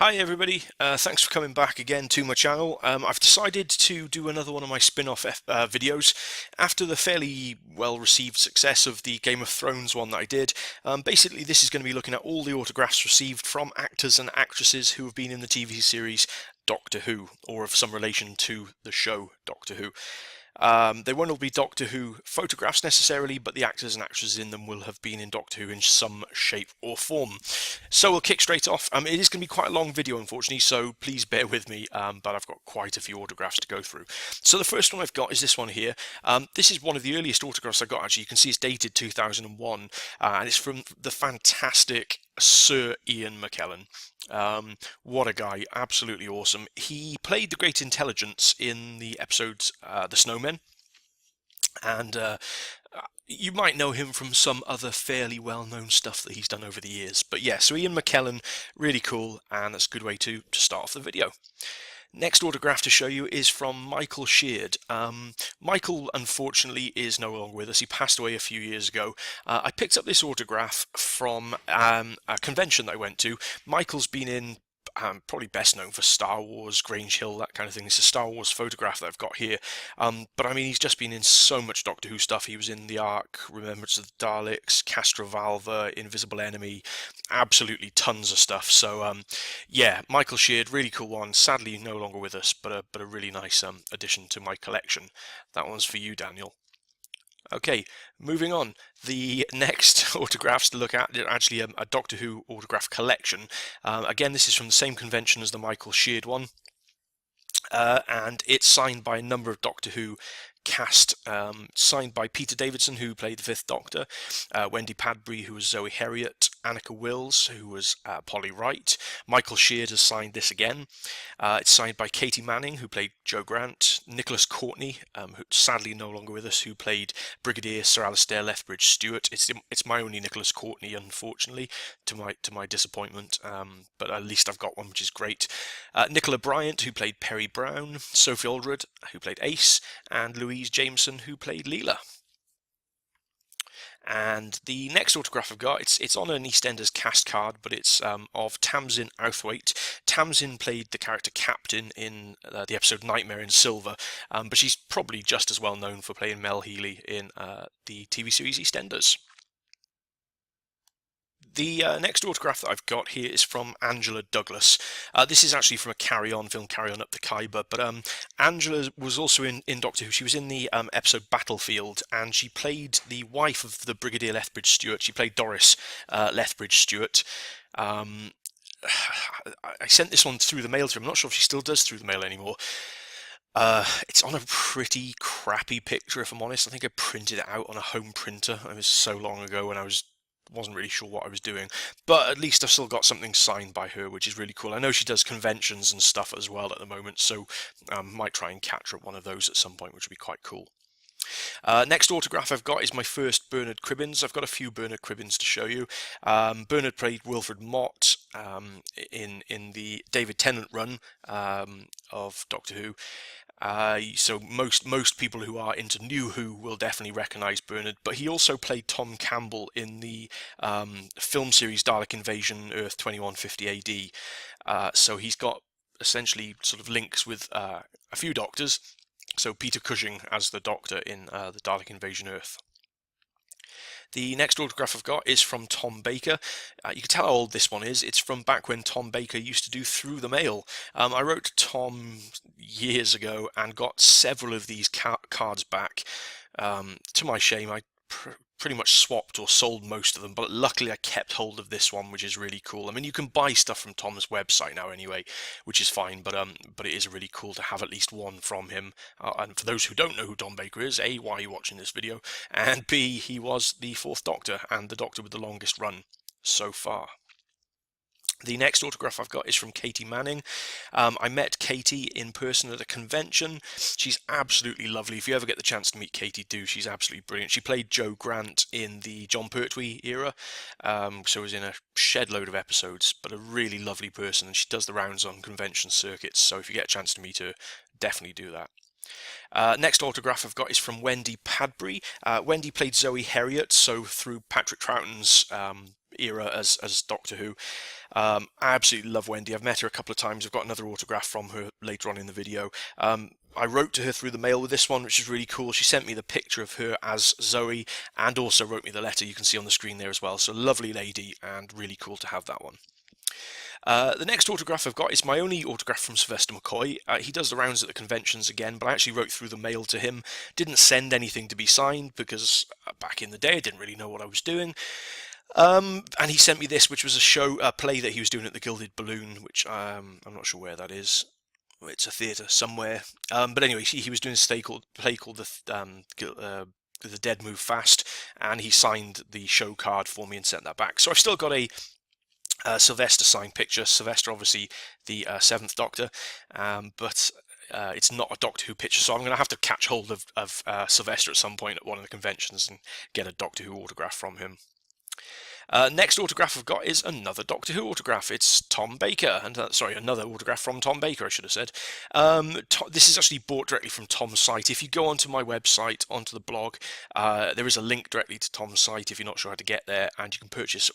Hi everybody, thanks for coming back again to my channel. I've decided to do another one of my spin-off videos after the fairly well-received success of the Game of Thrones one that I did. Basically this is going to be looking at all the autographs received from actors and actresses who have been in the TV series Doctor Who, or of some relation to the show Doctor Who. They won't all be Doctor Who photographs necessarily, but the actors and actresses in them will have been in Doctor Who in some shape or form. So we'll kick straight off. It is going to be quite a long video, unfortunately, so please bear with me, but I've got quite a few autographs to go through. So the first one I've got is this one here. This is one of the earliest autographs I got, actually. You can see it's dated 2001, and it's from the fantastic Sir Ian McKellen. What a guy, absolutely awesome. He played the Great Intelligence in the episodes The Snowmen, and you might know him from some other fairly well-known stuff that he's done over the years. But yeah, so Ian McKellen, really cool, and that's a good way to start off the video. Next autograph to show you is from Michael Sheard. Michael, unfortunately, is no longer with us. He passed away a few years ago. I picked up this autograph from a convention that I went to. Michael's been in probably best known for Star Wars, Grange Hill, that kind of thing. It's a Star Wars photograph that I've got here. But I mean, he's just been in so much Doctor Who stuff. He was in The Ark, Remembrance of the Daleks, Castrovalva, Invisible Enemy, absolutely tons of stuff. So yeah, Michael Sheard, really cool one. Sadly, no longer with us, but a really nice addition to my collection. That one's for you, Daniel. Okay, moving on. The next autographs to look at are actually a Doctor Who autograph collection. Again, this is from the same convention as the Michael Sheard one, and it's signed by a number of Doctor Who cast, signed by Peter Davidson, who played the Fifth Doctor, Wendy Padbury, who was Zoe Heriot, Annika Wills, who was Polly Wright. Michael Sheard has signed this again. It's signed by Katie Manning, who played Jo Grant, Nicholas Courtney, who sadly no longer with us, who played Brigadier Sir Alistair Lethbridge Stewart. It's my only Nicholas Courtney, unfortunately, to my disappointment, but at least I've got one, which is great. Nicola Bryant, who played Perry Brown, Sophie Aldred, who played Ace, and Louise Jameson, who played Leela. And the next autograph I've got, it's on an EastEnders cast card, but it's of Tamsin Outhwaite. Tamsin played the character Captain in the episode Nightmare in Silver, but she's probably just as well known for playing Mel Healy in the TV series EastEnders. The next autograph that I've got here is from Angela Douglas. This is actually from a Carry On film, Carry On Up the Khyber, but Angela was also in Doctor Who. She was in the episode Battlefield, and she played the wife of the Brigadier Lethbridge Stewart. She played Doris Lethbridge Stewart. I sent this one through the mail to him. I'm not sure if she still does through the mail anymore. It's on a pretty crappy picture, if I'm honest. I think I printed it out on a home printer. It was so long ago when I wasn't really sure what I was doing, but at least I've still got something signed by her, which is really cool. I know she does conventions and stuff as well at the moment, so might try and catch her at one of those at some point, which would be quite cool. Next autograph I've got is my first Bernard Cribbins. I've got a few Bernard Cribbins to show you. Bernard played Wilfred Mott in the David Tennant run of Doctor Who. So most people who are into New Who will definitely recognise Bernard, but he also played Tom Campbell in the film series Dalek Invasion Earth 2150 AD. So he's got essentially sort of links with a few Doctors. So Peter Cushing as the Doctor in the Dalek Invasion Earth. The next autograph I've got is from Tom Baker. You can tell how old this one is. It's from back when Tom Baker used to do Through the Mail. I wrote to Tom years ago and got several of these cards back. To my shame, I pretty much swapped or sold most of them, but luckily I kept hold of this one, which is really cool. I mean, you can buy stuff from Tom's website now anyway, which is fine, but it is really cool to have at least one from him. And for those who don't know who Tom Baker is, A, why are you watching this video? And B, he was the Fourth Doctor and the Doctor with the longest run so far. The next autograph I've got is from Katie Manning. I met Katie in person at a convention. She's absolutely lovely. If you ever get the chance to meet Katie, do. She's absolutely brilliant. She played Jo Grant in the John Pertwee era, so was in a shed load of episodes, but a really lovely person, and she does the rounds on convention circuits, so if you get a chance to meet her, definitely do that. Next autograph I've got is from Wendy Padbury. Wendy played Zoe Heriot, so through Patrick Troughton's era as Doctor Who. I absolutely love Wendy. I've met her a couple of times. I've got another autograph from her later on in the video. I wrote to her through the mail with this one, which is really cool. She sent me the picture of her as Zoe and also wrote me the letter you can see on the screen there as well. So lovely lady and really cool to have that one. The next autograph I've got is my only autograph from Sylvester McCoy. He does the rounds at the conventions again, but I actually wrote through the mail to him. Didn't send anything to be signed because back in the day I didn't really know what I was doing. And he sent me this, which was a play that he was doing at the Gilded Balloon, which I'm not sure where that is. It's a theatre somewhere. But anyway, he was doing a play called The Dead Move Fast, and he signed the show card for me and sent that back. So I've still got a Sylvester signed picture. Sylvester, obviously the Seventh Doctor, but it's not a Doctor Who picture, so I'm going to have to catch hold of Sylvester at some point at one of the conventions and get a Doctor Who autograph from him. Next autograph I've got is another Doctor Who autograph. It's Tom Baker, and sorry, another autograph from Tom Baker, I should have said. This is actually bought directly from Tom's site. If you go onto my website, onto the blog, there is a link directly to Tom's site if you're not sure how to get there, and you can purchase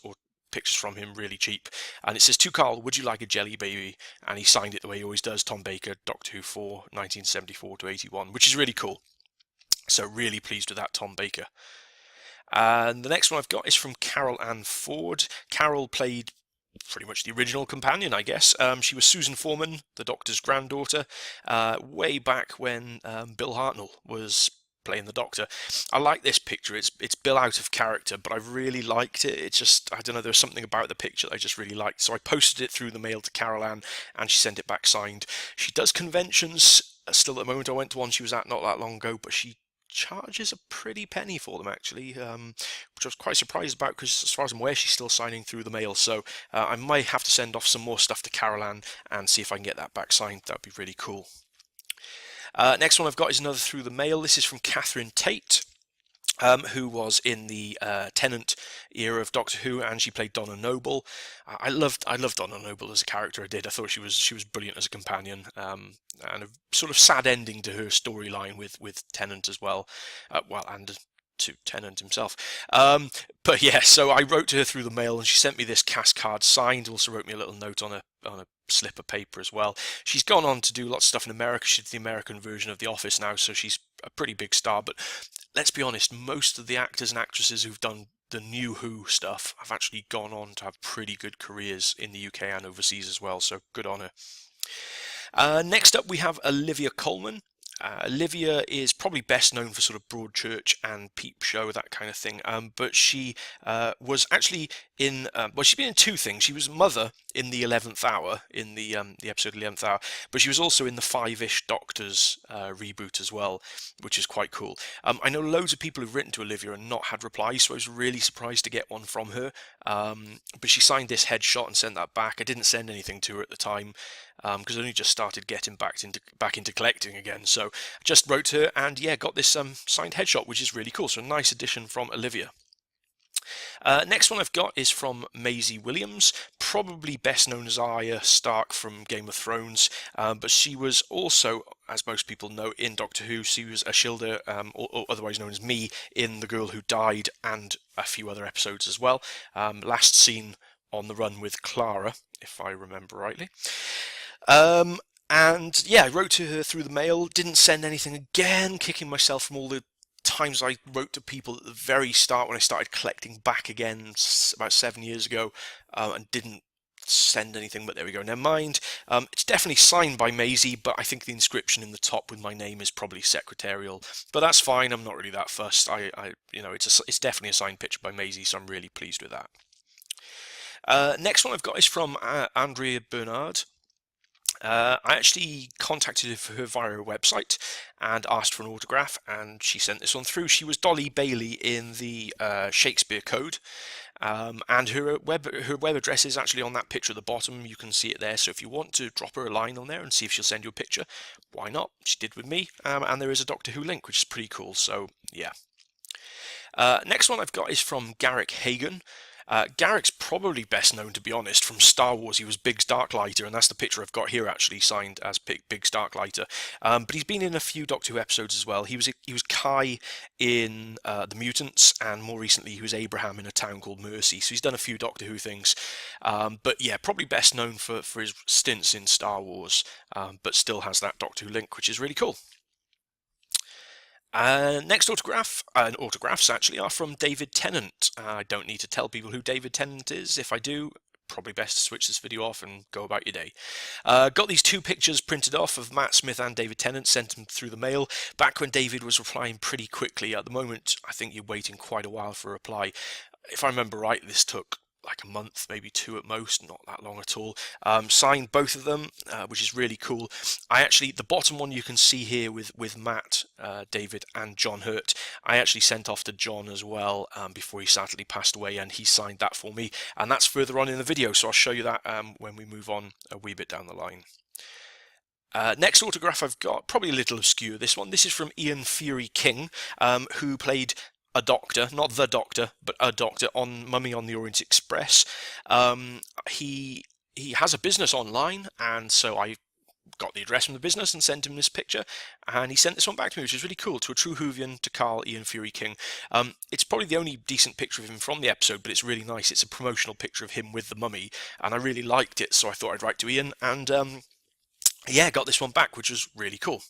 pictures from him really cheap. And it says, "To Carl, would you like a jelly baby?" And he signed it the way he always does, Tom Baker, Doctor Who 4, 1974 to 81, which is really cool. So really pleased with that, Tom Baker. And the next one I've got is from Carol Ann Ford. Carol played pretty much the original companion, I guess. She was Susan Foreman, the Doctor's granddaughter, way back when Bill Hartnell was playing the Doctor. I like this picture. It's Bill out of character, but I really liked it. It's just, I don't know, there's something about the picture that I just really liked. So I posted it through the mail to Carol Ann, and she sent it back signed. She does conventions still at the moment. I went to one she was at not that long ago, but she charges a pretty penny for them actually, which I was quite surprised about because as far as I'm aware she's still signing through the mail, so I might have to send off some more stuff to Carol Ann and see if I can get that back signed. That would be really cool. Next one I've got is another through the mail. This is from Catherine Tate, who was in the Tennant era of Doctor Who, and she played Donna Noble. I loved Donna Noble as a character. I did. I thought she was brilliant as a companion, and a sort of sad ending to her storyline with Tennant as well. And to Tennant himself. But yeah, so I wrote to her through the mail, and she sent me this cast card signed. Also wrote me a little note on a slip of paper as well. She's gone on to do lots of stuff in America. She did the American version of The Office now, so she's a pretty big star. But let's be honest, most of the actors and actresses who've done the new Who stuff have actually gone on to have pretty good careers in the UK and overseas as well, so good on her. Next up we have Olivia Colman. Olivia is probably best known for sort of Broadchurch and Peep Show, that kind of thing. But she was actually in, she's been in two things. She was Mother in the 11th Hour, in the episode 11th Hour, but she was also in the Five-ish Doctors reboot as well, which is quite cool. I know loads of people who've written to Olivia and not had replies, so I was really surprised to get one from her. But she signed this headshot and sent that back. I didn't send anything to her at the time, because I only just started getting back into collecting again. So I just wrote to her and yeah, got this signed headshot, which is really cool. So a nice addition from Olivia. Next one I've got is from Maisie Williams, probably best known as Arya Stark from Game of Thrones, but she was also, as most people know, in Doctor Who. She was Ashilda, or otherwise known as Me, in The Girl Who Died and a few other episodes as well. Last seen on the run with Clara, if I remember rightly. And yeah, I wrote to her through the mail, didn't send anything again, kicking myself from all the times I wrote to people at the very start when I started collecting back again about 7 years ago, and didn't send anything, but there we go. Never mind. It's definitely signed by Maisie, but I think the inscription in the top with my name is probably secretarial, but that's fine. I'm not really that fussed. It's definitely a signed picture by Maisie, so I'm really pleased with that. Next one I've got is from Andrea Bernard. I actually contacted her via her website and asked for an autograph, and she sent this one through. She was Dolly Bailey in the Shakespeare Code, and her web address is actually on that picture at the bottom. You can see it there, so if you want to drop her a line on there and see if she'll send you a picture, why not? She did with me, and there is a Doctor Who link, which is pretty cool, so yeah. Next one I've got is from Garrick Hagan. Garrick's probably best known, to be honest, from Star Wars. He was Biggs Darklighter, and that's the picture I've got here, actually, signed as Biggs Darklighter. But he's been in a few Doctor Who episodes as well. He was Kai in The Mutants, and more recently he was Abraham in A Town Called Mercy. So he's done a few Doctor Who things. But yeah, probably best known for his stints in Star Wars, but still has that Doctor Who link, which is really cool. Next autographs actually are from David Tennant. I don't need to tell people who David Tennant is. If I do, probably best to switch this video off and go about your day. Got these two pictures printed off of Matt Smith and David Tennant, sent them through the mail, back when David was replying pretty quickly. At the moment, I think you're waiting quite a while for a reply. If I remember right, this took like a month, maybe two at most, not that long at all. Signed both of them, which is really cool. The bottom one you can see here with Matt, David and John Hurt, I actually sent off to John as well before he sadly passed away, and he signed that for me, and that's further on in the video, so I'll show you that when we move on a wee bit down the line. Next autograph I've got, probably a little obscure, this one. This is from Ian Fury King, who played a doctor, not the Doctor, but a doctor on Mummy on the Orient Express. He has a business online, and so I got the address from the business and sent him this picture, and he sent this one back to me, which is really cool, to a true Whovian, to Carl Ian Fury King. It's probably the only decent picture of him from the episode, but it's really nice. It's a promotional picture of him with the mummy, and I really liked it, so I thought I'd write to Ian, and yeah, got this one back, which was really cool.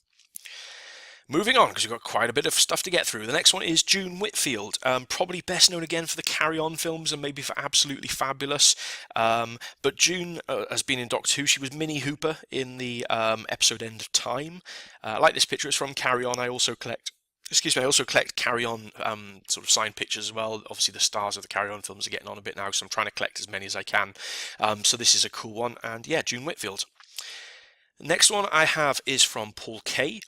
Moving on, because we've got quite a bit of stuff to get through. The next one is June Whitfield, probably best known again for the Carry On films and maybe for Absolutely Fabulous. But June has been in Doctor Who. She was Minnie Hooper in the episode End of Time. I like this picture. It's from Carry On. I also collect Carry On sort of signed pictures as well. Obviously, the stars of the Carry On films are getting on a bit now, so I'm trying to collect as many as I can. So this is a cool one, and yeah, June Whitfield. Next one I have is from Paul Kay.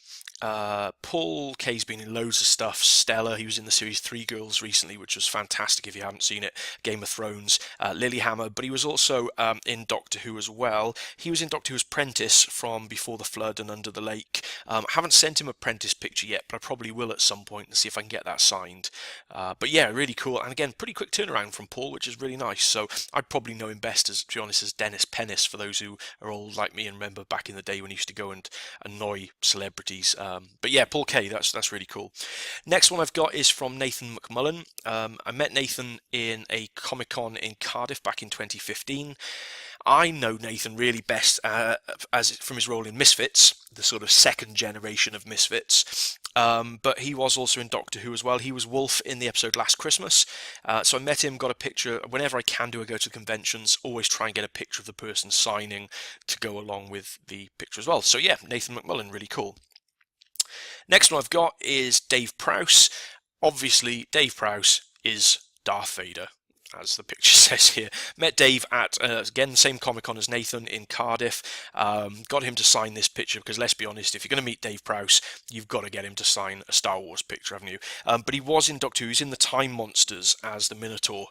Paul Kay's been in loads of stuff. Stella, he was in the series Three Girls recently, which was fantastic if you haven't seen it. Game of Thrones, Lilyhammer, but he was also in Doctor Who as well. He was in Doctor Who's Apprentice from Before the Flood and Under the Lake. I haven't sent him Apprentice picture yet, but I probably will at some point to see if I can get that signed. But yeah, really cool, and again, pretty quick turnaround from Paul, which is really nice. So I'd probably know him best, as, to be honest, as Dennis Pennis, for those who are old like me and remember back in the day when he used to go and annoy celebrities. But yeah, Paul Kay, that's really cool. Next one I've got is from Nathan McMullen. I met Nathan in a Comic-Con in Cardiff back in 2015. I know Nathan really best as from his role in Misfits, the sort of second generation of Misfits. But he was also in Doctor Who as well. He was Wolf in the episode Last Christmas. So I met him, got a picture. Whenever I can do, I go to conventions, always try and get a picture of the person signing to go along with the picture as well. So yeah, Nathan McMullen, really cool. Next one I've got is Dave Prowse. Obviously, Dave Prowse is Darth Vader, as the picture says here. Met Dave at, again, the same Comic-Con as Nathan in Cardiff. Got him to sign this picture because, let's be honest, if you're going to meet Dave Prowse, you've got to get him to sign a Star Wars picture, haven't you? But he was in Doctor Who. He's in the Time Monsters as the Minotaur.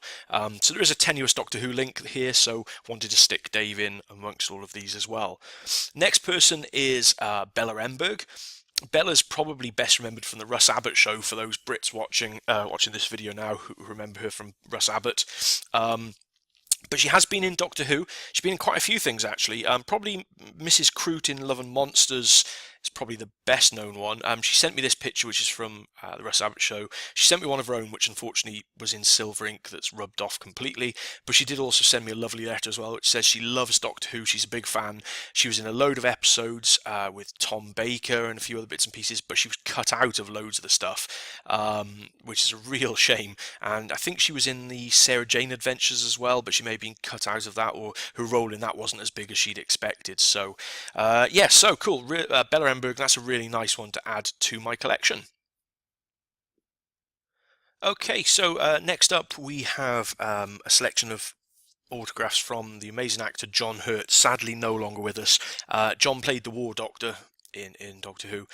So there is a tenuous Doctor Who link here, so wanted to stick Dave in amongst all of these as well. Next person is Bella Emberg. Bella's probably best remembered from the Russ Abbott show, for those Brits watching this video now who remember her from Russ Abbott. But she has been in Doctor Who. She's been in quite a few things, actually. Probably Mrs. Croot in Love and Monsters is probably the best known one. She sent me this picture, which is from the Russ Abbott show. She sent me one of her own, which unfortunately was in silver ink that's rubbed off completely. But she did also send me a lovely letter as well, which says she loves Doctor Who. She's a big fan. She was in a load of episodes with Tom Baker and a few other bits and pieces, but she was cut out of loads of the stuff, which is a real shame. And I think she was in the Sarah Jane Adventures as well, but she may have been cut out of that, or her role in that wasn't as big as she'd expected. So yeah, so cool. Bella Emberg, that's a really nice one to add to my collection. Okay, so next up we have a selection of autographs from the amazing actor John Hurt, sadly no longer with us. John played the War Doctor in Doctor Who.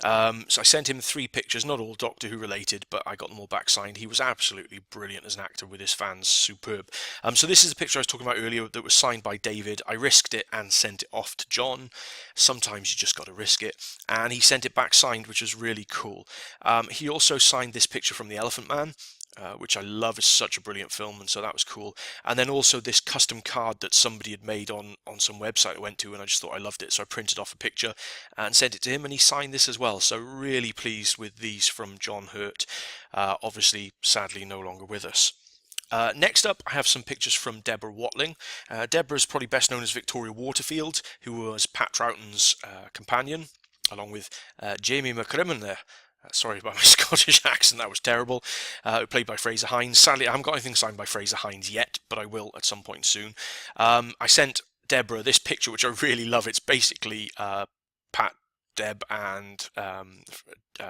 So I sent him 3 pictures, not all Doctor Who related, but I got them all back signed. He was absolutely brilliant as an actor with his fans, superb. So this is the picture I was talking about earlier that was signed by David. I risked it and sent it off to John. Sometimes you just got to risk it. And he sent it back signed, which was really cool. He also signed this picture from the Elephant Man. which I love. It's such a brilliant film, and so that was cool. And then also this custom card that somebody had made on some website I went to, and I just thought I loved it, so I printed off a picture and sent it to him, and he signed this as well. So really pleased with these from John Hurt. Obviously, sadly, no longer with us. Next up, I have some pictures from Deborah Watling. Deborah is probably best known as Victoria Waterfield, who was Pat Troughton's companion, along with Jamie McCrimmon there. Sorry about my Scottish accent, that was terrible. Played by Fraser Hines. Sadly, I haven't got anything signed by Fraser Hines yet, but I will at some point soon. I sent Deborah this picture, which I really love. It's basically Pat, Deb, and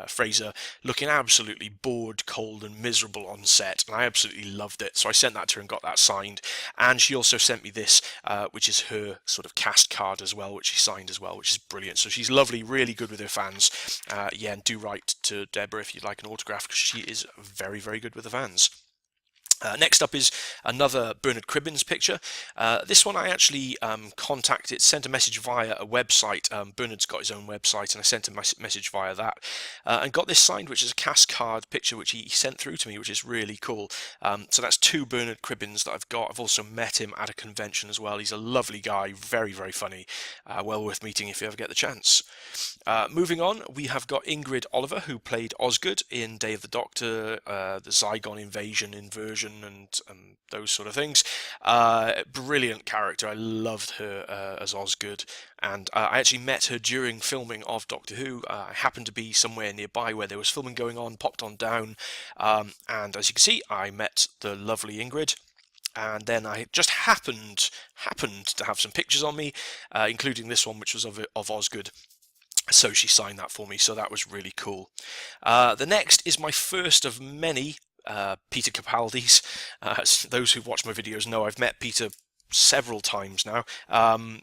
Fraser looking absolutely bored, cold, and miserable on set, and I absolutely loved it. So I sent that to her and got that signed. And she also sent me this, which is her sort of cast card as well, which she signed as well, which is brilliant. So she's lovely, really good with her fans. Yeah, and do write to Deborah if you'd like an autograph, because she is very, very good with the fans. Next up is another Bernard Cribbins picture. This one I actually sent a message via a website. Bernard's got his own website, and I sent a message via that, and got this signed, which is a cast card picture which he sent through to me, which is really cool. So that's two Bernard Cribbins that I've got. I've also met him at a convention as well. He's a lovely guy, very, very funny, well worth meeting if you ever get the chance. Moving on, we have got Ingrid Oliver, who played Osgood in Day of the Doctor, the Zygon inversion, and those sort of things. Brilliant character. I loved her as Osgood, and I actually met her during filming of Doctor Who. I happened to be somewhere nearby where there was filming going on, popped on down, and as you can see, I met the lovely Ingrid. And then I just happened to have some pictures on me, including this one, which was of Osgood. So she signed that for me, so that was really cool. The next is my first of many Peter Capaldi's. Those who've watched my videos know I've met Peter several times now.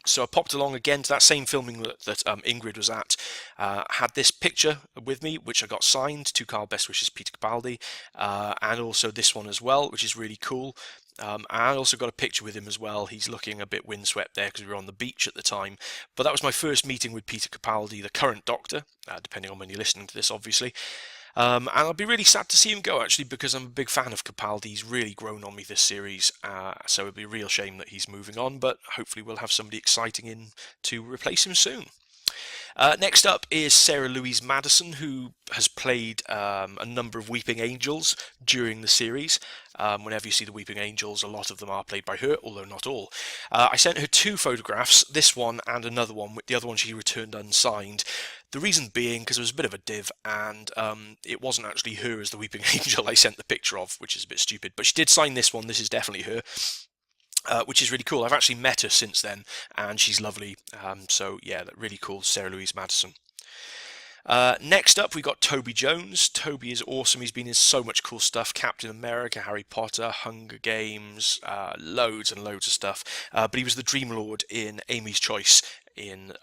So I popped along again to that same filming that Ingrid was at. Had this picture with me, which I got signed to Carl Best Wishes Peter Capaldi, and also this one as well, which is really cool. I also got a picture with him as well. He's looking a bit windswept there because we were on the beach at the time. But that was my first meeting with Peter Capaldi, the current Doctor, depending on when you're listening to this, obviously. And I'll be really sad to see him go, actually, because I'm a big fan of Capaldi. He's really grown on me this series, so it'd be a real shame that he's moving on, but hopefully we'll have somebody exciting in to replace him soon. Next up is Sarah Louise Madison, who has played a number of Weeping Angels during the series. Whenever you see the Weeping Angels, a lot of them are played by her, although not all. I sent her two photographs, this one and another one. The other one she returned unsigned. The reason being because it was a bit of a div, and it wasn't actually her as the Weeping Angel I sent the picture of, which is a bit stupid. But she did sign this one. This is definitely her. Which is really cool. I've actually met her since then, and she's lovely. So yeah, really cool, Sarah Louise Madison. Next up, we got Toby Jones. Toby is awesome. He's been in so much cool stuff: Captain America, Harry Potter, Hunger Games, loads and loads of stuff. But he was the Dream Lord in Amy's Choice in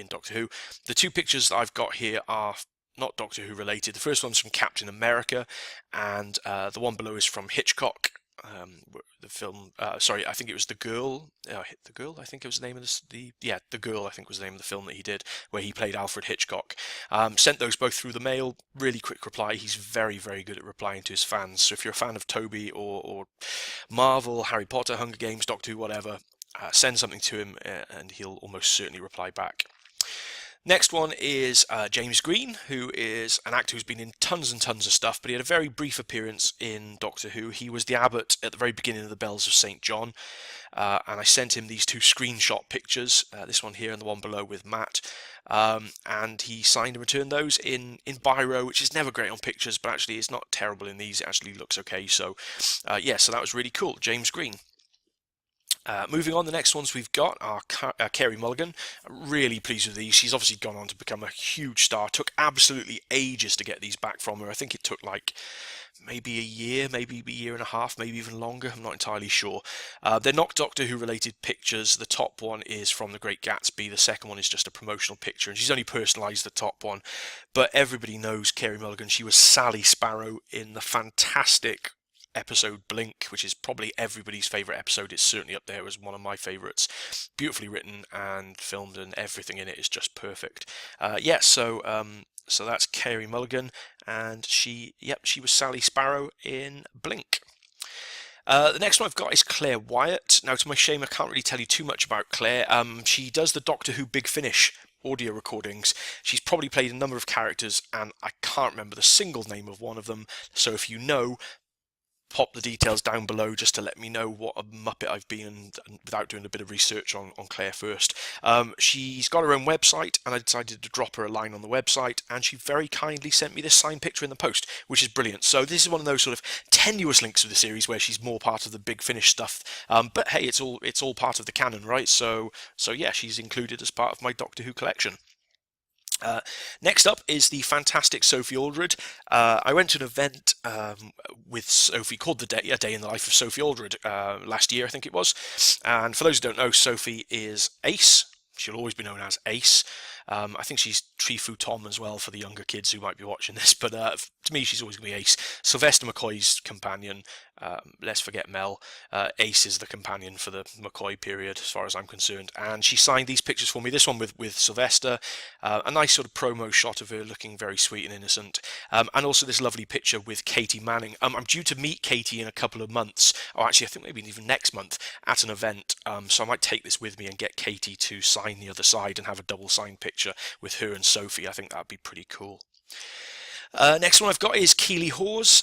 Doctor Who. The two pictures that I've got here are not Doctor Who related. The first one's from Captain America, and the one below is from Hitchcock. The film, sorry, I think it was The Girl. The Girl, I think it was the name of The Girl, I think was the name of the film that he did, where he played Alfred Hitchcock. Sent those both through the mail. Really quick reply. He's very, very good at replying to his fans. So if you're a fan of Toby or Marvel, Harry Potter, Hunger Games, Doctor Who, whatever, send something to him, and he'll almost certainly reply back. Next one is James Green, who is an actor who's been in tons and tons of stuff, but he had a very brief appearance in Doctor Who. He was the abbot at the very beginning of the Bells of St. John, and I sent him these two screenshot pictures, this one here and the one below with Matt, and he signed and returned those in biro, which is never great on pictures, but actually it's not terrible in these. It actually looks okay, so yeah, so that was really cool. James Green. Moving on, the next ones we've got are Carey Mulligan. Really pleased with these. She's obviously gone on to become a huge star. Took absolutely ages to get these back from her. I think it took like maybe a year and a half, maybe even longer. I'm not entirely sure. They're not Doctor Who related pictures. The top one is from The Great Gatsby. The second one is just a promotional picture, and she's only personalised the top one. But everybody knows Carey Mulligan. She was Sally Sparrow in the fantastic episode Blink, which is probably everybody's favourite episode. It's certainly up there as one of my favourites. Beautifully written and filmed, and everything in it is just perfect. So that's Carey Mulligan, and she was Sally Sparrow in Blink. The next one I've got is Claire Wyatt. Now, to my shame, I can't really tell you too much about Claire. She does the Doctor Who Big Finish audio recordings. She's probably played a number of characters, and I can't remember the single name of one of them. So if you know, pop the details down below just to let me know what a muppet I've been, and without doing a bit of research on Claire first. She's got her own website, and I decided to drop her a line on the website, and she very kindly sent me this signed picture in the post, which is brilliant. So this is one of those sort of tenuous links of the series where she's more part of the Big Finish stuff, but hey, it's all part of the canon, right? So yeah, she's included as part of my Doctor Who collection. Next up is the fantastic Sophie Aldred. I went to an event with Sophie called A Day in the Life of Sophie Aldred last year, I think it was. And for those who don't know, Sophie is Ace. She'll always be known as Ace. I think she's Trifu Tom as well for the younger kids who might be watching this, but to me she's always going to be Ace. Sylvester McCoy's companion, let's forget Mel. Ace is the companion for the McCoy period as far as I'm concerned, and she signed these pictures for me. This one with Sylvester, a nice sort of promo shot of her looking very sweet and innocent, and also this lovely picture with Katie Manning. I'm due to meet Katie in a couple of months, or actually I think maybe even next month at an event, so I might take this with me and get Katie to sign the other side and have a double signed picture with her and Sophie. I think that'd be pretty cool. Next one I've got is Keely Hawes.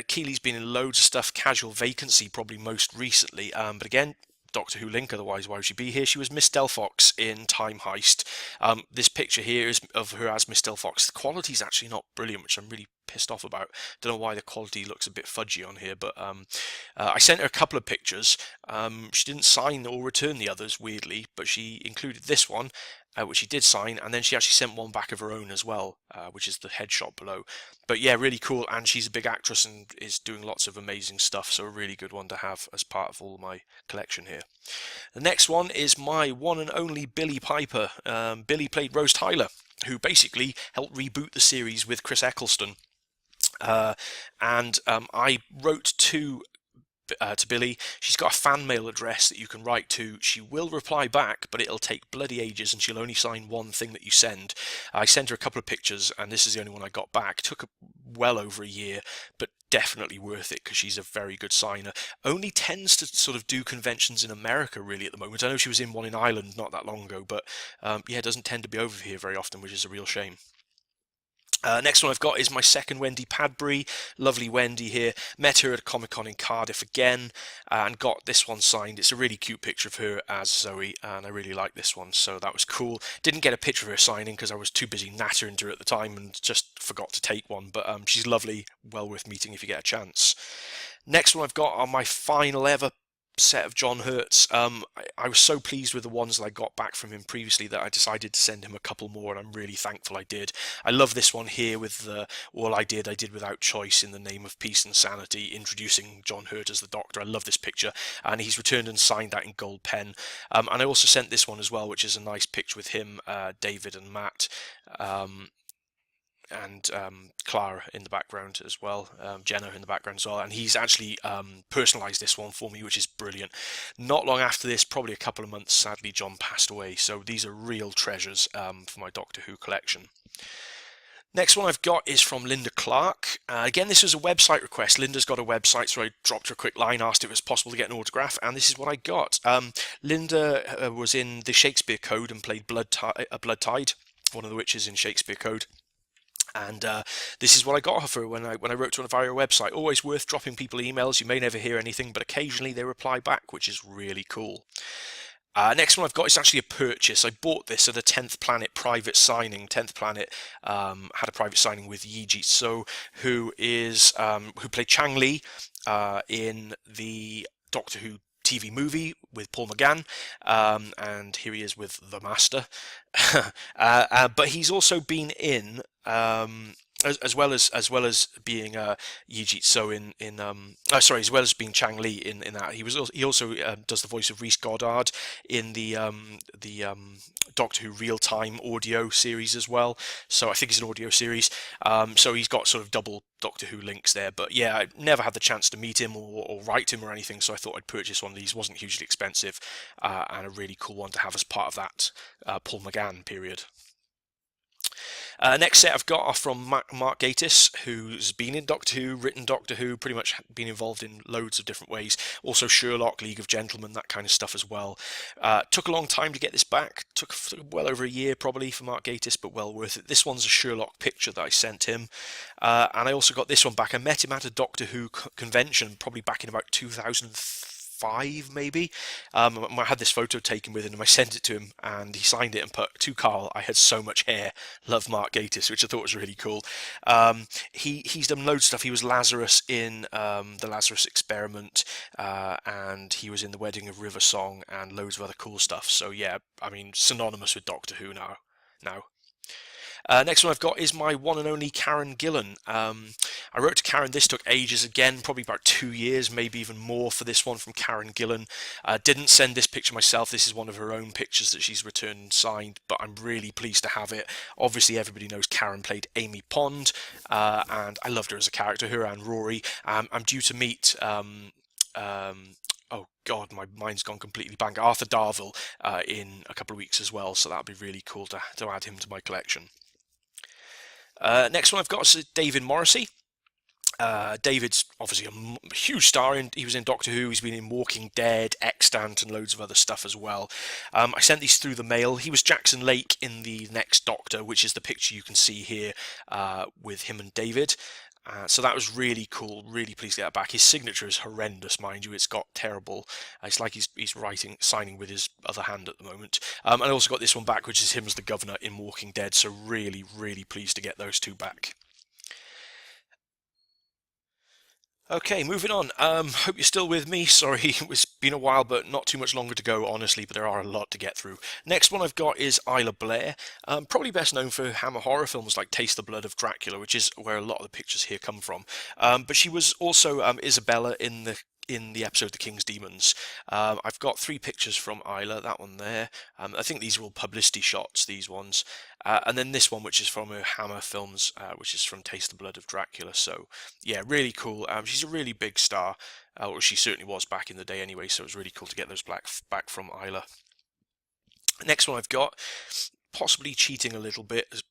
Keely's been in loads of stuff, Casual Vacancy probably most recently, but again, Doctor Who link, otherwise why would she be here? She was Miss Delphox in Time Heist. This picture here is of her as Miss Delphox. The quality's actually not brilliant, which I'm really pissed off about. Don't know why the quality looks a bit fudgy on here, but I sent her a couple of pictures. She didn't sign or return the others, weirdly, but she included this one, which she did sign, and then she actually sent one back of her own as well, which is the headshot below. But yeah, really cool, and she's a big actress and is doing lots of amazing stuff, so a really good one to have as part of all my collection here. The next one is my one and only Billie Piper. Billie played Rose Tyler, who basically helped reboot the series with Chris Eccleston. I wrote to Billie. She's got a fan mail address that you can write to. She will reply back, but it'll take bloody ages, and she'll only sign one thing that you send. I sent her a couple of pictures, and this is the only one I got back. It took well over a year, but definitely worth it because she's a very good signer. Only tends to sort of do conventions in America really at the moment. I know she was in one in Ireland not that long ago, but yeah, doesn't tend to be over here very often, which is a real shame. Next one I've got is my second Wendy Padbury. Lovely Wendy here. Met her at Comic-Con in Cardiff again and got this one signed. It's a really cute picture of her as Zoe, and I really like this one, so that was cool. Didn't get a picture of her signing because I was too busy nattering to her at the time and just forgot to take one, but she's lovely, well worth meeting if you get a chance. Next one I've got are my final ever set of John Hurt's. I was so pleased with the ones that I got back from him previously that I decided to send him a couple more, and I'm really thankful I did. I love this one here with the All I Did Without Choice in the Name of Peace and Sanity, introducing John Hurt as the Doctor. I love this picture, and he's returned and signed that in gold pen. And I also sent this one as well, which is a nice picture with him, David and Matt. And Clara in the background as well, Jenna in the background as well, and he's actually personalised this one for me, which is brilliant. Not long after this, probably a couple of months, sadly John passed away, so these are real treasures for my Doctor Who collection. Next one I've got is from Linda Clark. Again, this was a website request. Linda's got a website, so I dropped her a quick line, asked if it was possible to get an autograph, and this is what I got. Linda was in the Shakespeare Code and played Bloodtide, one of the witches in Shakespeare Code. And this is what I got her for when I wrote to her via her website. Always worth dropping people emails. You may never hear anything, but occasionally they reply back, which is really cool. Next one I've got is actually a purchase. I bought this at a 10th Planet private signing. 10th Planet had a private signing with Yi Ji-so, who played Chang Li in the Doctor Who TV movie with Paul McGann, and here he is with the Master. But he's also been in as well as being Yi Ji-so as well as being Chang Li in that. He also does the voice of Rhys Goddard in the Doctor Who real time audio series as well. So I think it's an audio series. So he's got sort of double Doctor Who links there. But yeah, I never had the chance to meet him or write him or anything, so I thought I'd purchase one of these. Wasn't hugely expensive, and a really cool one to have as part of that Paul McGann period. Next set I've got are from Mark Gatiss, who's been in Doctor Who, written Doctor Who, pretty much been involved in loads of different ways. Also Sherlock, League of Gentlemen, that kind of stuff as well. Took a long time to get this back. Took well over a year probably for Mark Gatiss, but well worth it. This one's a Sherlock picture that I sent him. And I also got this one back. I met him at a Doctor Who convention, probably back in about 2005 maybe. I had this photo taken with him and I sent it to him and he signed it and put, "To Carl, I had so much hair, love Mark Gatiss," which I thought was really cool. He's done loads of stuff. He was Lazarus in the Lazarus Experiment, and he was in The Wedding of River Song and loads of other cool stuff. So yeah, I mean, synonymous with Doctor Who now. Next one I've got is my one and only Karen Gillan. I wrote to Karen, this took ages again, probably about 2 years, maybe even more for this one from Karen Gillan. Didn't send this picture myself, this is one of her own pictures that she's returned and signed, but I'm really pleased to have it. Obviously everybody knows Karen played Amy Pond, and I loved her as a character, her and Rory. I'm due to meet... oh god, my mind's gone completely blank. Arthur Darvill in a couple of weeks as well, so that'd be really cool to add him to my collection. Next one I've got is David Morrissey. David's obviously a huge star. He was in Doctor Who, he's been in Walking Dead, Extant, and loads of other stuff as well. I sent these through the mail. He was Jackson Lake in The Next Doctor, which is the picture you can see here with him and David. So that was really cool, really pleased to get that back. His signature is horrendous, mind you, it's got terrible. It's like he's signing with his other hand at the moment. And I also got this one back, which is him as the governor in Walking Dead, so really, really pleased to get those two back. Okay, moving on. Hope you're still with me. Sorry, it's been a while, but not too much longer to go, honestly, but there are a lot to get through. Next one I've got is Isla Blair. Probably best known for Hammer horror films like Taste the Blood of Dracula, which is where a lot of the pictures here come from. But she was also Isabella in the episode The King's Demons. I've got 3 pictures from Isla, that one there. I think these are all publicity shots, these ones. And then this one, which is from her Hammer films, which is from Taste the Blood of Dracula. So, yeah, really cool. She's a really big star, or she certainly was back in the day anyway, so it was really cool to get those back from Isla. Next one I've got, possibly cheating a little bit,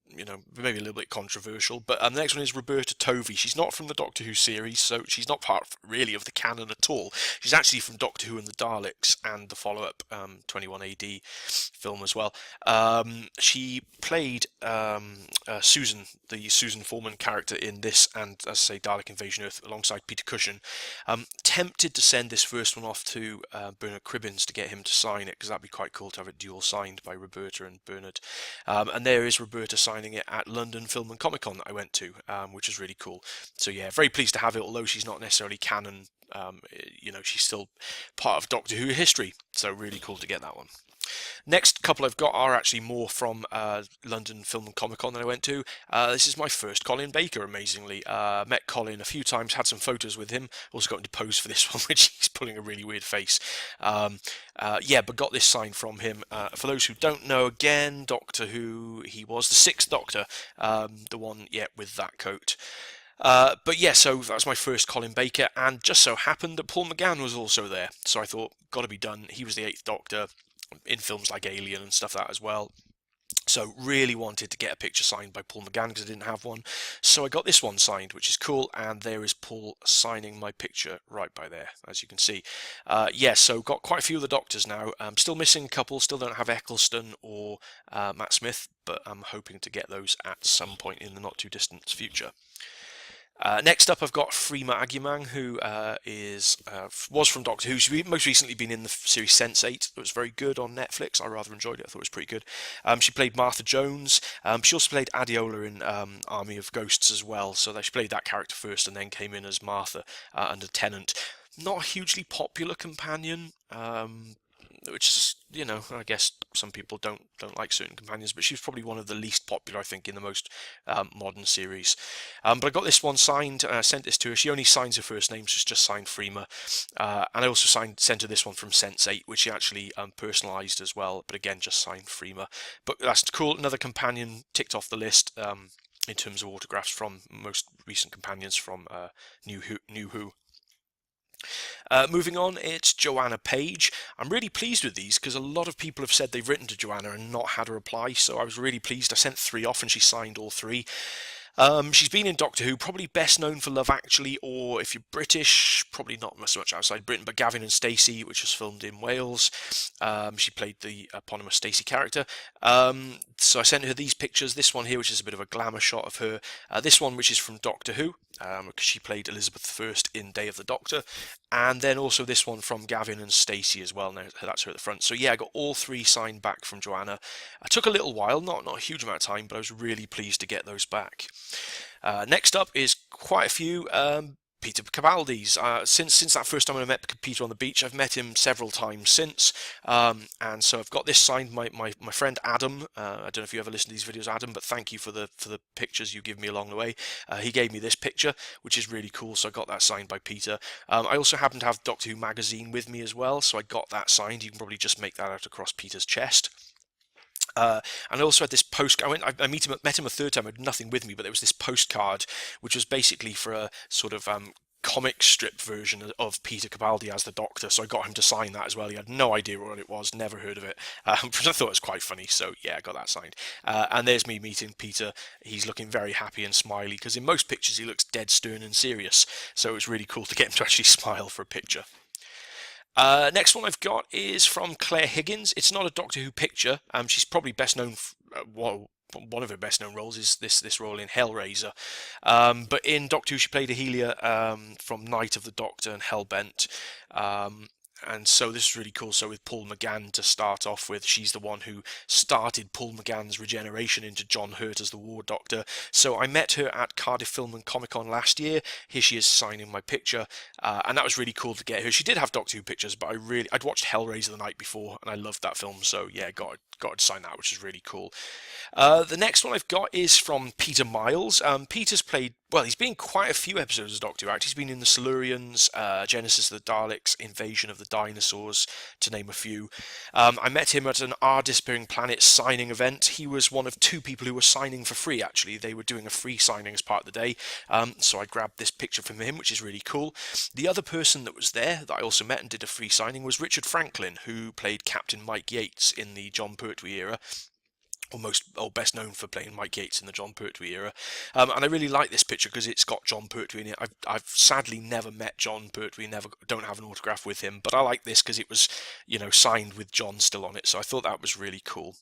you know, maybe a little bit controversial, but the next one is Roberta Tovey. She's not from the Doctor Who series, so she's not part really of the canon at all. She's actually from Doctor Who and the Daleks and the follow-up 21 AD film as well. She played Susan, the Susan Foreman character in this and, as I say, Dalek Invasion Earth alongside Peter Cushing. Tempted to send this first one off to Bernard Cribbins to get him to sign it, because that'd be quite cool to have it dual signed by Roberta and Bernard. And there is Roberta signing it at London Film and Comic Con that I went to, which is really cool. So yeah, very pleased to have it, although she's not necessarily canon. You know, she's still part of Doctor Who history, so really cool to get that one. Next couple I've got are actually more from London Film and Comic Con that I went to. This is my first Colin Baker, amazingly. Met Colin a few times, had some photos with him. Also got him to pose for this one, which he's pulling a really weird face. Yeah, but got this signed from him. For those who don't know, again, Doctor Who, he was the 6th Doctor, the one, yeah, with that coat. But yeah, so that was my first Colin Baker, and just so happened that Paul McGann was also there. So I thought, got to be done. He was the 8th Doctor in films like Alien and stuff like that as well. So really wanted to get a picture signed by Paul McGann because I didn't have one. So I got this one signed, which is cool, and there is Paul signing my picture right by there, as you can see. Yeah, so got quite a few of the Doctors now. Still missing a couple, still don't have Eccleston or Matt Smith, but I'm hoping to get those at some point in the not too distant future. Next up, I've got Freema Agyeman, who was from Doctor Who. She's most recently been in the series Sense8. It was very good on Netflix. I rather enjoyed it. I thought it was pretty good. She played Martha Jones. She also played Adiola in Army of Ghosts as well. So she played that character first and then came in as Martha under Tennant. Not a hugely popular companion. Which is, you know, I guess some people don't like certain companions, but she's probably one of the least popular, I think, in the most modern series. But I got this one signed, and I sent this to her. She only signs her first name, so she's just signed Freema. And I also sent her this one from Sense8, which she actually personalised as well, but again, just signed Freema. But that's cool, another companion ticked off the list in terms of autographs from most recent companions from New Who. Moving on, it's Joanna Page. I'm really pleased with these because a lot of people have said they've written to Joanna and not had a reply, so I was really pleased. I sent 3 off and she signed all 3. She's been in Doctor Who, probably best known for Love Actually, or if you're British, probably not so much outside Britain, but Gavin and Stacey, which was filmed in Wales. She played the eponymous Stacey character. So I sent her these pictures, this one here, which is a bit of a glamour shot of her, this one, which is from Doctor Who, because she played Elizabeth I in Day of the Doctor, and then also this one from Gavin and Stacey as well. Now that's her at the front. So yeah, I got all 3 signed back from Joanna. It took a little while, not a huge amount of time, but I was really pleased to get those back. Next up is quite a few Peter Capaldi's. Since that first time I met Peter on the beach, I've met him several times since, and so I've got this signed. My friend Adam. I don't know if you ever listen to these videos, Adam, but thank you for the pictures you give me along the way. He gave me this picture, which is really cool, so I got that signed by Peter. I also happen to have Doctor Who magazine with me as well, so I got that signed. You can probably just make that out across Peter's chest. And I also had this postcard. I met him a third time. I had nothing with me, but there was this postcard, which was basically for a sort of comic strip version of Peter Capaldi as the Doctor. So I got him to sign that as well. He had no idea what it was, never heard of it, but I thought it was quite funny. So yeah, I got that signed. And there's me meeting Peter. He's looking very happy and smiley because in most pictures he looks dead stern and serious. So it was really cool to get him to actually smile for a picture. Next one I've got is from Claire Higgins. It's not a Doctor Who picture. She's probably best known one of her best known roles is this role in Hellraiser. But in Doctor Who she played Ahelia from Night of the Doctor and Hellbent. And so this is really cool. So with Paul McGann to start off with, she's the one who started Paul McGann's regeneration into John Hurt as the War Doctor. So I met her at Cardiff Film and Comic Con last year. Here she is signing my picture, and that was really cool to get her. She did have Doctor Who pictures, but I'd watched Hellraiser the night before, and I loved that film. So yeah, got to sign that, which is really cool. The next one I've got is from Peter Miles. Peter's played, well, he's been in quite a few episodes of Doctor Who. He's been in the Silurians, Genesis of the Daleks, Invasion of the Dinosaurs, to name a few. I met him at an Our Disappearing Planet signing event. He was one of 2 people who were signing for free, actually. They were doing a free signing as part of the day, so I grabbed this picture from him, which is really cool. The other person that was there that I also met and did a free signing was Richard Franklin, who played Captain Mike Yates in the John Pertwee era. Or best known for playing Mike Yates in the John Pertwee era. And I really like this picture because it's got John Pertwee in it. I've sadly never met John Pertwee, don't have an autograph with him, but I like this because it was, signed with John still on it, so I thought that was really cool.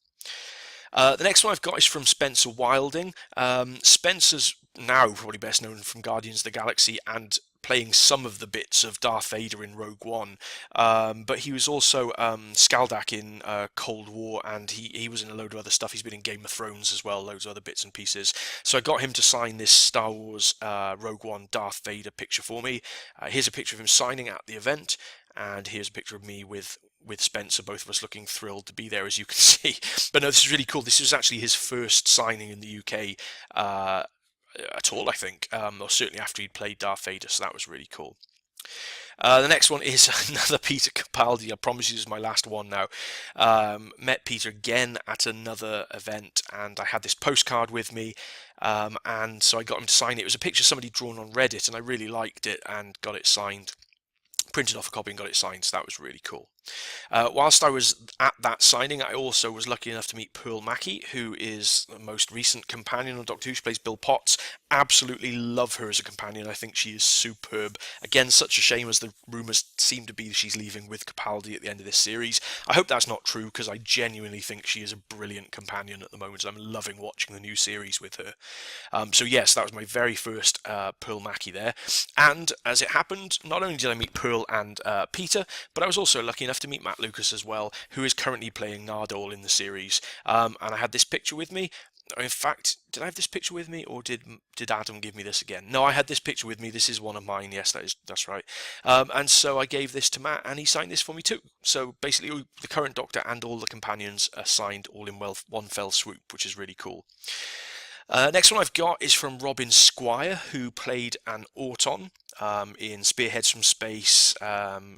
The next one I've got is from Spencer Wilding. Spencer's now probably best known from Guardians of the Galaxy and playing some of the bits of Darth Vader in Rogue One, but he was also Skaldak in Cold War, and he was in a load of other stuff. He's been in Game of Thrones as well, loads of other bits and pieces. So I got him to sign this Star Wars Rogue One Darth Vader picture for me. Here's a picture of him signing at the event, and here's a picture of me with Spencer, both of us looking thrilled to be there, as you can see. But no, this is really cool. This was actually his first signing in the UK at all, I think, or certainly after he'd played Darth Vader, so that was really cool. The next one is another Peter Capaldi. I promise you this is my last one now. Met Peter again at another event, and I had this postcard with me, and so I got him to sign it. It was a picture somebody drawn on Reddit, and I really liked it and got it signed. Printed off a copy and got it signed, so that was really cool. Whilst I was at that signing, I also was lucky enough to meet Pearl Mackie, who is the most recent companion on Doctor Who. She plays Bill Potts. Absolutely love her as a companion. I think she is superb. Again, such a shame as the rumours seem to be that she's leaving with Capaldi at the end of this series. I hope that's not true, because I genuinely think she is a brilliant companion at the moment. I'm loving watching the new series with her. So yes, that was my very first Pearl Mackie there. And as it happened, not only did I meet Pearl and Peter, but I was also lucky enough to meet Matt Lucas as well, who is currently playing Nardole in the series. And I had this picture with me. In fact, did I have this picture with me, or did Adam give me this again? No, I had this picture with me. This is one of mine. Yes, that's right. And so I gave this to Matt, and he signed this for me too. So basically, the current Doctor and all the companions are signed all in one fell swoop, which is really cool. Next one I've got is from Robin Squire, who played an Auton. in Spearheads from Space.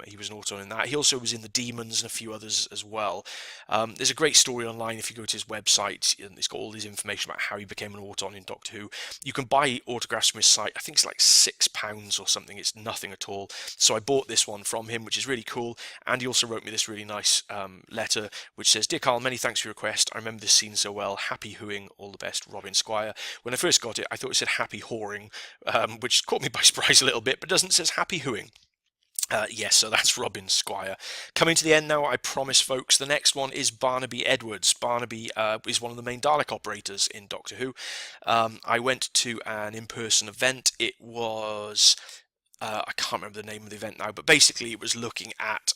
He was an Auton in that. He also was in The Demons and a few others as well. There's a great story online if you go to his website, and it's got all this information about how he became an Auton in Doctor Who. You can buy autographs from his site. I think it's like £6 or something. It's nothing at all. So I bought this one from him, which is really cool. And he also wrote me this really nice letter, which says, "Dear Carl, many thanks for your request. I remember this scene so well. Happy hooing, all the best, Robin Squire." When I first got it, I thought it said happy whoring, which caught me by surprise a little bit, but doesn't. It says happy hooing. Yes, so that's Robin Squire. Coming to the end now, I promise, folks. The next one is Barnaby Edwards. Barnaby is one of the main Dalek operators in Doctor Who. I went to an in-person event. It was... I can't remember the name of the event now, but basically it was looking at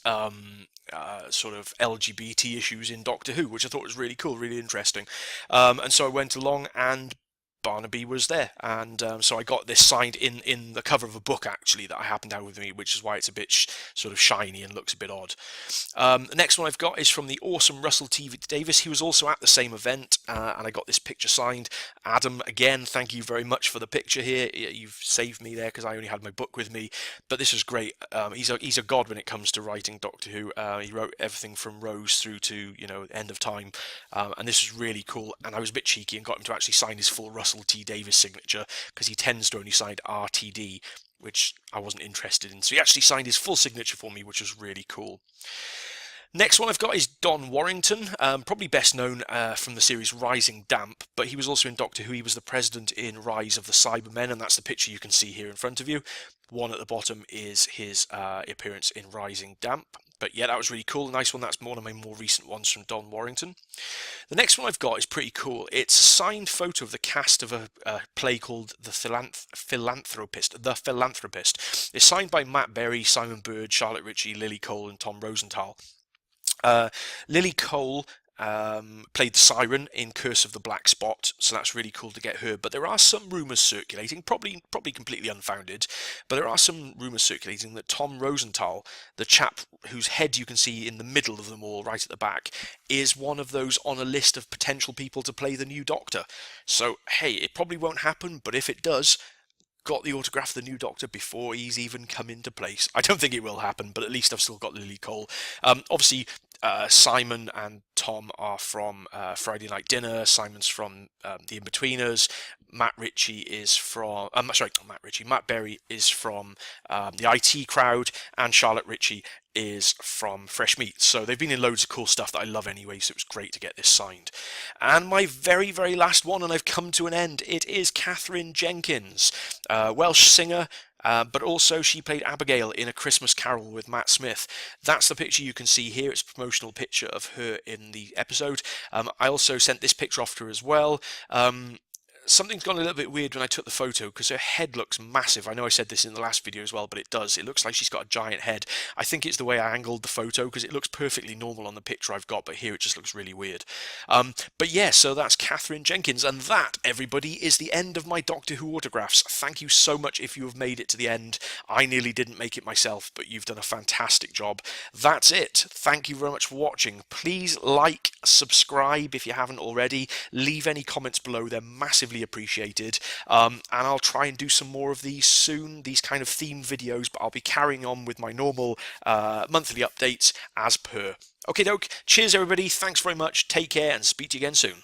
sort of LGBT issues in Doctor Who, which I thought was really cool, really interesting. And so I went along, and Barnaby was there, and so I got this signed in the cover of a book, actually, that I happened to have with me, which is why it's a bit sort of shiny and looks a bit odd. The next one I've got is from the awesome Russell T. Davis. He was also at the same event, and I got this picture signed. Adam, again, thank you very much for the picture here. You've saved me there because I only had my book with me, but this was great. He's a god when it comes to writing Doctor Who. He wrote everything from Rose through to, End of Time, and this was really cool, and I was a bit cheeky and got him to actually sign his full Russell T. Davis signature, because he tends to only sign RTD, which I wasn't interested in. So he actually signed his full signature for me, which was really cool. Next one I've got is Don Warrington, probably best known from the series Rising Damp, but he was also in Doctor Who. He was the president in Rise of the Cybermen, and that's the picture you can see here in front of you. One at the bottom is his appearance in Rising Damp. But yeah, that was really cool. A nice one. That's one of my more recent ones from Don Warrington. The next one I've got is pretty cool. It's a signed photo of the cast of a play called The Philanthropist. The Philanthropist. It's signed by Matt Berry, Simon Bird, Charlotte Ritchie, Lily Cole, and Tom Rosenthal. Lily Cole played the Siren in Curse of the Black Spot, so that's really cool to get her. But there are some rumours circulating, probably completely unfounded, but there are some rumours circulating that Tom Rosenthal, the chap whose head you can see in the middle of them all, right at the back, is one of those on a list of potential people to play the new Doctor. So, hey, it probably won't happen, but if it does, got the autograph of the new Doctor before he's even come into place. I don't think it will happen, but at least I've still got Lily Cole. Obviously, Simon and Tom are from Friday Night Dinner. Simon's from The Inbetweeners. Matt Ritchie is from... Matt Berry is from the IT Crowd, and Charlotte Ritchie is from Fresh Meat. So they've been in loads of cool stuff that I love anyway, so it was great to get this signed. And my very, very last one, and I've come to an end, it is Catherine Jenkins, Welsh singer, but also she played Abigail in A Christmas Carol with Matt Smith. That's the picture you can see here. It's a promotional picture of her in the episode. I also sent this picture off to her as well. Something's gone a little bit weird when I took the photo, because her head looks massive. I know I said this in the last video as well, but it does. It looks like she's got a giant head. I think it's the way I angled the photo, because it looks perfectly normal on the picture I've got, but here it just looks really weird. But yeah, so that's Catherine Jenkins, and that, everybody, is the end of my Doctor Who autographs. Thank you so much if you have made it to the end. I nearly didn't make it myself, but you've done a fantastic job. That's it. Thank you very much for watching. Please like, subscribe if you haven't already. Leave any comments below. They're massively appreciated, and I'll try and do some more of these soon, these kind of themed videos, but I'll be carrying on with my normal monthly updates as per. Okay doke, cheers everybody, thanks very much, take care, and speak to you again soon.